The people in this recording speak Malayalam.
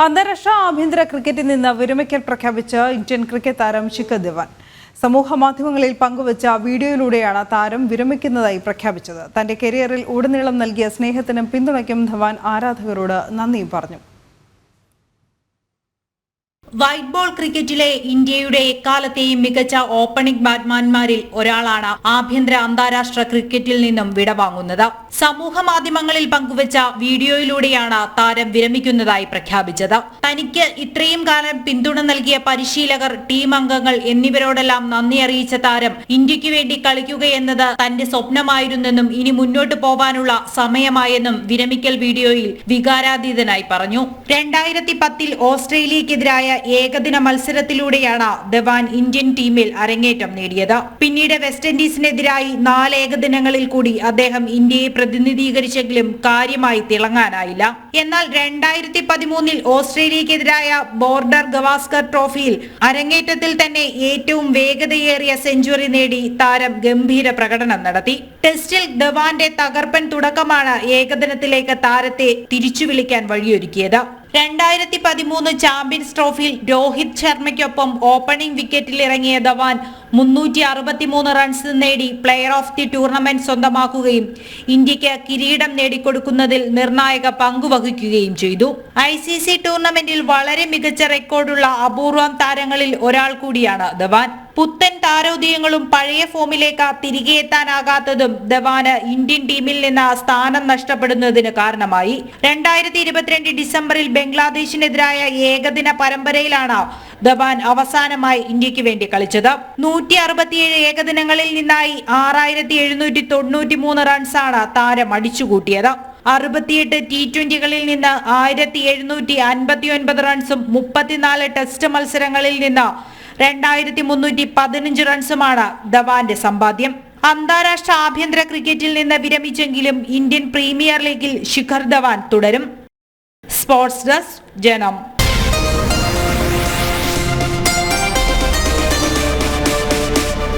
അന്താരാഷ്ട്ര ആഭ്യന്തര ക്രിക്കറ്റിൽ നിന്ന് വിരമിക്കൽ പ്രഖ്യാപിച്ച ഇന്ത്യൻ ക്രിക്കറ്റ് താരം ശിഖർ ധവാൻ സമൂഹ മാധ്യമങ്ങളിൽ പങ്കുവച്ച വീഡിയോയിലൂടെയാണ് താരം വിരമിക്കുന്നതായി പ്രഖ്യാപിച്ചത്. തന്റെ കരിയറിൽ ഉടനീളം നൽകിയ സ്നേഹത്തിനും പിന്തുണയ്ക്കും ധവാൻ ആരാധകരോട് നന്ദി പറഞ്ഞു. വൈറ്റ് ബോൾ ക്രിക്കറ്റിലെ ഇന്ത്യയുടെ എക്കാലത്തെയും മികച്ച ഓപ്പണിംഗ് ബാറ്റ്സ്മാൻമാരിൽ ഒരാളാണ് ആഭ്യന്തര അന്താരാഷ്ട്ര ക്രിക്കറ്റിൽ നിന്നും വിടവാങ്ങുന്നത്. സമൂഹ മാധ്യമങ്ങളിൽ പങ്കുവച്ച വീഡിയോയിലൂടെയാണ് താരം വിരമിക്കുന്നതായി പ്രഖ്യാപിച്ചത്. തനിക്ക് ഇത്രയും കാലം പിന്തുണ നൽകിയ പരിശീലകർ, ടീം അംഗങ്ങൾ എന്നിവരോടെല്ലാം നന്ദി അറിയിച്ച താരം ഇന്ത്യക്ക് വേണ്ടി കളിക്കുകയെന്നത് തന്റെ സ്വപ്നമായിരുന്നെന്നും ഇനി മുന്നോട്ട് പോവാനുള്ള സമയമായെന്നും വിരമിക്കൽ വീഡിയോയിൽ വികാരാതീതനായി പറഞ്ഞു. 2010 ഓസ്ട്രേലിയക്കെതിരായ ഏകദിന മത്സരത്തിലൂടെയാണ് ധവാൻ ഇന്ത്യൻ ടീമിൽ അരങ്ങേറ്റം നേടിയത്. പിന്നീട് വെസ്റ്റ് ഇൻഡീസിനെതിരായി 4 ഏകദിനങ്ങളിൽ കൂടി അദ്ദേഹം ഇന്ത്യയെ പ്രതിനിധീകരിച്ചെങ്കിലും കാര്യമായി തിളങ്ങാനായില്ല. എന്നാൽ 2013 ഓസ്ട്രേലിയക്കെതിരായ ബോർഡർ ഗവാസ്കർ ട്രോഫിയിൽ അരങ്ങേറ്റത്തിൽ തന്നെ ഏറ്റവും വേഗതയേറിയ സെഞ്ചുറി നേടി താരം ഗംഭീര പ്രകടനം നടത്തി. ടെസ്റ്റിൽ ധവാന്റെ തകർപ്പൻ തുടക്കമാണ് ഏകദിനത്തിലേക്ക് താരത്തെ തിരിച്ചു വിളിക്കാൻ വഴിയൊരുക്കിയത്. 2013 ചാമ്പ്യൻസ് ട്രോഫിയിൽ രോഹിത് ശർമ്മയ്ക്കൊപ്പം ഓപ്പണിംഗ് വിക്കറ്റിൽ ഇറങ്ങിയ ധവാൻ 363 റൺസ് നേടി പ്ലെയർ ഓഫ് ദി ടൂർണമെന്റ് സ്വന്തമാക്കുകയും ഇന്ത്യക്ക് കിരീടം നേടിക്കൊടുക്കുന്നതിൽ നിർണായക പങ്കുവഹിക്കുകയും ചെയ്തു. ICC ടൂർണമെന്റിൽ വളരെ മികച്ച റെക്കോർഡുള്ള അപൂർവം താരങ്ങളിൽ ഒരാൾ കൂടിയാണ് ധവാൻ. പുത്തൻ താരോദയങ്ങളും പഴയ ഫോമിലേക്ക് തിരികെ എത്താനാകാത്തതും ധവാന് ഇന്ത്യൻ ടീമിൽ നിന്ന് സ്ഥാനം നഷ്ടപ്പെടുന്നതിന് കാരണമായി. 2022 ഡിസംബറിൽ ബംഗ്ലാദേശിനെതിരായ ഏകദിന പരമ്പരയിലാണ് ധവാൻ അവസാനമായി ഇന്ത്യക്ക് വേണ്ടി കളിച്ചത്. 167 ഏകദിനങ്ങളിൽ നിന്നായി 6793 റൺസാണ് താരം അടിച്ചുകൂട്ടിയത്. 68 T20കളിൽ നിന്ന് 1759 റൺസും 34 ടെസ്റ്റ് മത്സരങ്ങളിൽ നിന്ന് 2315 റൺസുമാണ് ധവാന്റെ സമ്പാദ്യം. അന്താരാഷ്ട്ര ആഭ്യന്തര ക്രിക്കറ്റിൽ നിന്ന് വിരമിച്ചെങ്കിലും ഇന്ത്യൻ പ്രീമിയർ ലീഗിൽ ശിഖർ ധവാൻ തുടരും. സ്പോർട്സ് ഡെസ്ക്, ജനം.